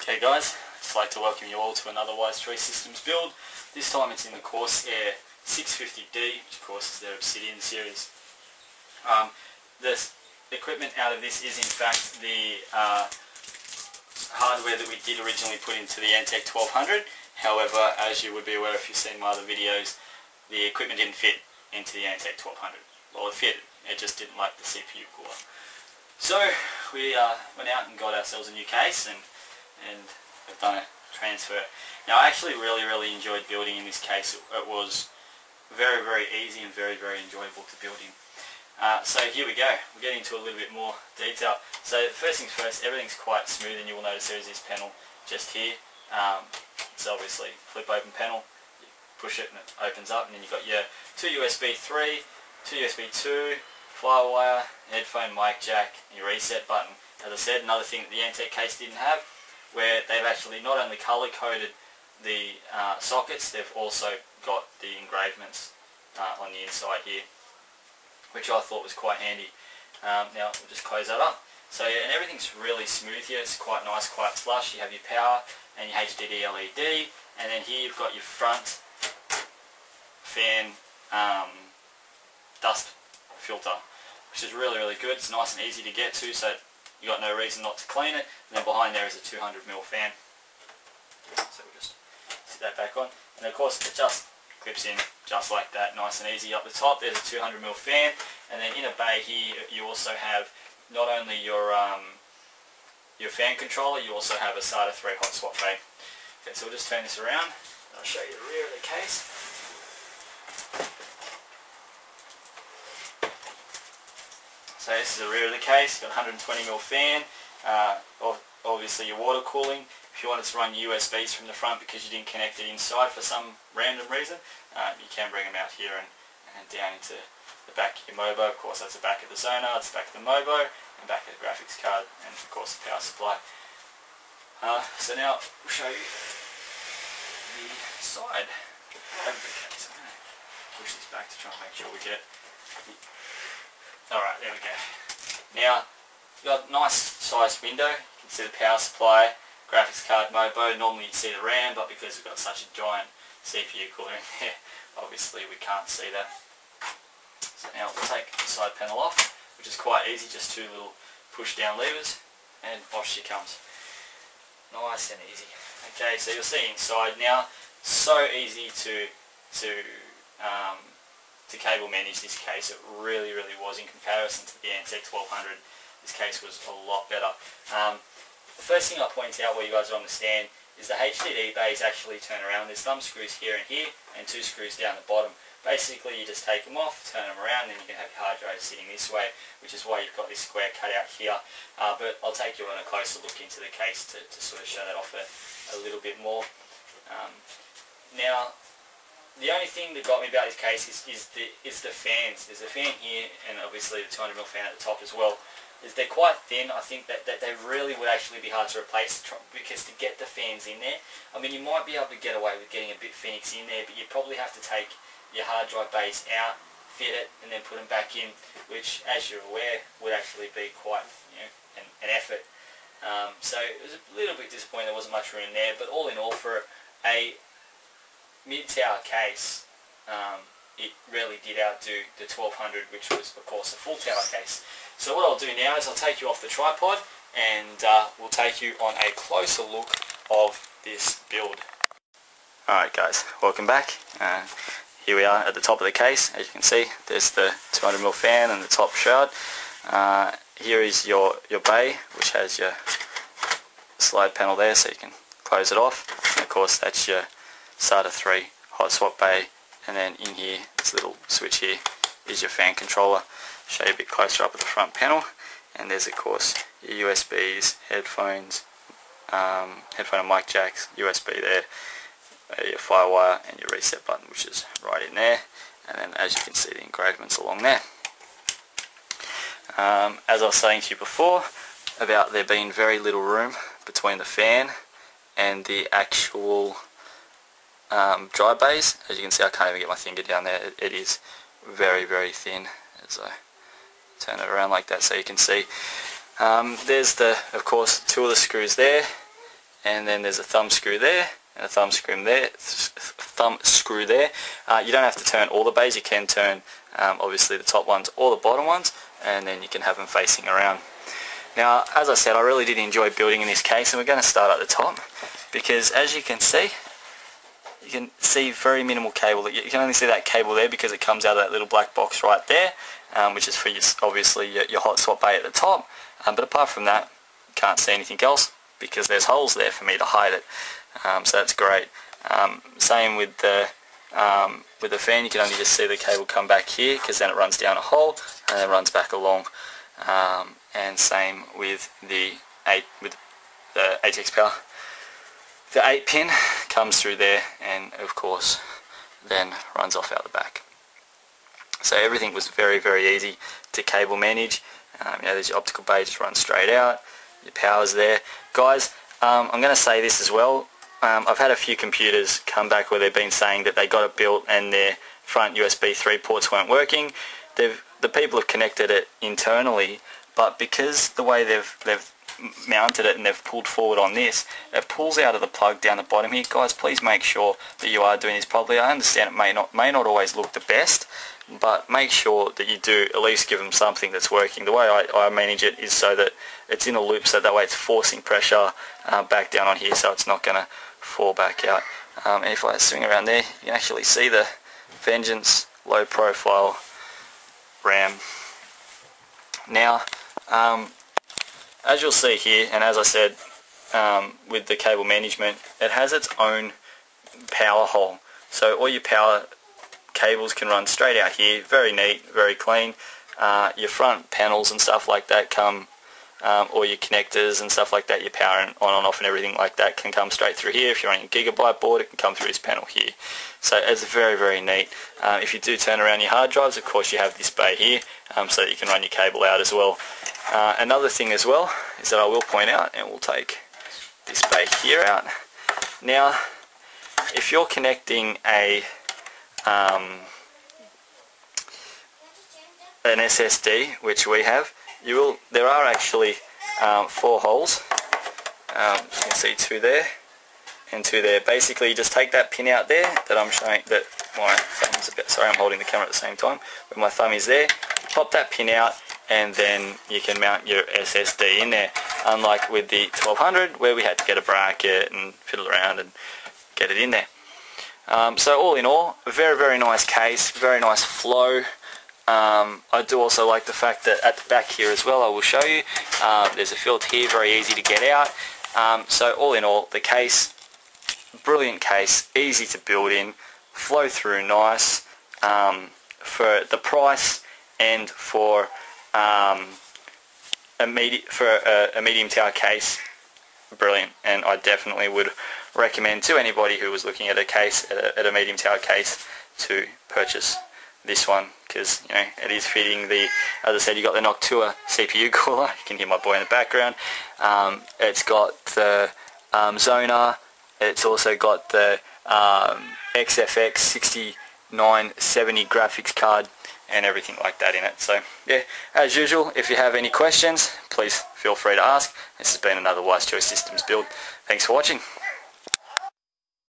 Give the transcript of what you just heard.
Hey guys, I'd just like to welcome you all to another Wise Choice Systems build. This time it's in the Corsair 650D, which of course is their Obsidian series. The equipment out of this is in fact the hardware that we did originally put into the Antec 1200. However, as you would be aware if you've seen my other videos, the equipment didn't fit into the Antec 1200. Well, it fit, it just didn't like the CPU cooler. So we went out and got ourselves a new case and have done a transfer. Now I actually really enjoyed building in this case. It was very easy and very enjoyable to build in. So here we go. We'll get into a little bit more detail. So first things first, everything's quite smooth and you will notice there is this panel just here. It's obviously flip open panel. You push it and it opens up, and then you've got your two USB 3, two USB 2, firewire, headphone mic jack, and your reset button. As I said, another thing that the Antec case didn't have, where they've actually not only color coded the sockets, they've also got the engravements on the inside here, which I thought was quite handy. Now we'll just close that up. So yeah, and everything's really smooth here. It's quite nice, quite flush. You have your power and your HDD LED, and then here you've got your front fan dust filter, which is really good. It's nice and easy to get to, so you got no reason not to clean it. And then behind there is a 200mm fan. So we'll just sit that back on, and of course it just clips in just like that, nice and easy. Up the top there's a 200mm fan, and then in a bay here you also have not only your fan controller, you also have a Sata 3 hot swap bay. Okay, so we'll just turn this around. I'll show you the rear of the case. So this is the rear of the case. Got a 120mm fan. Obviously your water cooling. If you wanted to run USBs from the front because you didn't connect it inside for some random reason, you can bring them out here and down into the back of your Mobo. Of course that's the back of the Sonar, it's the back of the Mobo, and back of the graphics card, and of course the power supply. So now we'll show you the side of the case. I'm going to push this back to try and make sure we get it. Alright, there we go. Now, you've got a nice sized window. You can see the power supply, graphics card, Mobo. Normally you'd see the RAM, but because we've got such a giant CPU cooler in there, obviously we can't see that. So now we'll take the side panel off, which is quite easy, just two little push down levers, and off she comes. Nice and easy. Okay, so you'll see inside now, so easy to cable manage this case. It really was in comparison to the Antec 1200. This case was a lot better. The first thing I'll point out where you guys will understand is the HDD bays actually turn around. There's thumb screws here and here, and two screws down the bottom. Basically you just take them off, turn them around, and then you can have your hard drive sitting this way, which is why you've got this square cutout here. But I'll take you on a closer look into the case to sort of show that off a little bit more. Now, the only thing that got me about this case is the fans. There's a fan here, and obviously the 200mm fan at the top as well. They're quite thin. I think that they really would actually be hard to replace, because to get the fans in there, I mean, you might be able to get away with getting a bit Phoenix in there, but you'd probably have to take your hard drive bays out, fit it, and then put them back in, which, as you're aware, would actually be quite an effort. So it was a little bit disappointing there wasn't much room there, but all in all, for a mid-tower case, it really did outdo the 1200, which was of course a full tower case. So what I'll do now is I'll take you off the tripod, and we'll take you on a closer look of this build. Alright guys, welcome back. Here we are at the top of the case. As you can see, there's the 200mm fan and the top shroud. Here is your bay, which has your slide panel there, so you can close it off. And of course that's your Sata 3 hot swap bay, and then in here, this little switch here, is your fan controller. Show you a bit closer up at the front panel, and there's of course your USBs, headphones, headphone and mic jacks, USB there, your firewire, and your reset button, which is right in there, and then as you can see the engravements along there. As I was saying to you before about there being very little room between the fan and the actual dry bays, as you can see I can't even get my finger down there. It is very thin. As I turn it around like that so you can see, there's of course two of the screws there, and then there's a thumb screw there, and a thumb screw there. You don't have to turn all the bays. You can turn obviously the top ones or the bottom ones, and then you can have them facing around. Now, as I said, I really did enjoy building in this case, and we're going to start at the top, because as you can see very minimal cable. You can only see that cable there because it comes out of that little black box right there, which is for obviously your hot swap bay at the top. But apart from that, you can't see anything else because there's holes there for me to hide it. So that's great. Same with the fan. You can only just see the cable come back here because then it runs down a hole and then runs back along. And same with the ATX power. The 8-pin comes through there and of course then runs off out the back. So everything was very, very easy to cable manage. There's your optical bay, just runs straight out. Your power's there. Guys, I'm going to say this as well. I've had a few computers come back where they've been saying that they got it built and their front USB 3 ports weren't working. The people have connected it internally, but because the way they've mounted it and they've pulled forward on this, it pulls out of the plug down the bottom here. Guys, please make sure that you are doing this properly. I understand it may not always look the best, but make sure that you do at least give them something that's working. The way I manage it is so that it's in a loop, so that way it's forcing pressure back down on here, so it's not going to fall back out. And if I swing around there, you can actually see the Vengance low profile RAM. Now, as you'll see here, and as I said with the cable management, it has its own power hole. So all your power cables can run straight out here, very neat, very clean. Your front panels and stuff like that come, or your connectors and stuff like that, your power on and off and everything like that can come straight through here. If you're running a gigabyte board, it can come through this panel here. So it's very, very neat. If you do turn around your hard drives, of course you have this bay here, so that you can run your cable out as well. Another thing as well is that I will point out, and we'll take this bay here out. Now, if you're connecting an SSD, which we have, there are actually 4 holes. You can see 2 there and 2 there. Basically, you just take that pin out there that I'm showing, that my thumb's a bit, sorry, I'm holding the camera at the same time, where my thumb is there. Pop that pin out, and then you can mount your SSD in there. Unlike with the 1200, where we had to get a bracket and fiddle around and get it in there. So all in all, a very, very nice case, very nice flow. I do also like the fact that at the back here as well, I will show you, there's a filter here, very easy to get out. So all in all, the case, brilliant case, easy to build in, flow through nice, for the price and for a medium tower case, brilliant. And I definitely would recommend to anybody who was looking at a case, at a medium tower case, to purchase this one, because it is fitting the, as I said, you got the Noctua CPU cooler. You can hear my boy in the background. It's got the Zoner. It's also got the XFX 6970 graphics card and everything like that in it. So yeah, as usual, if you have any questions, please feel free to ask. This has been another Wise Choice Systems build. Thanks for watching.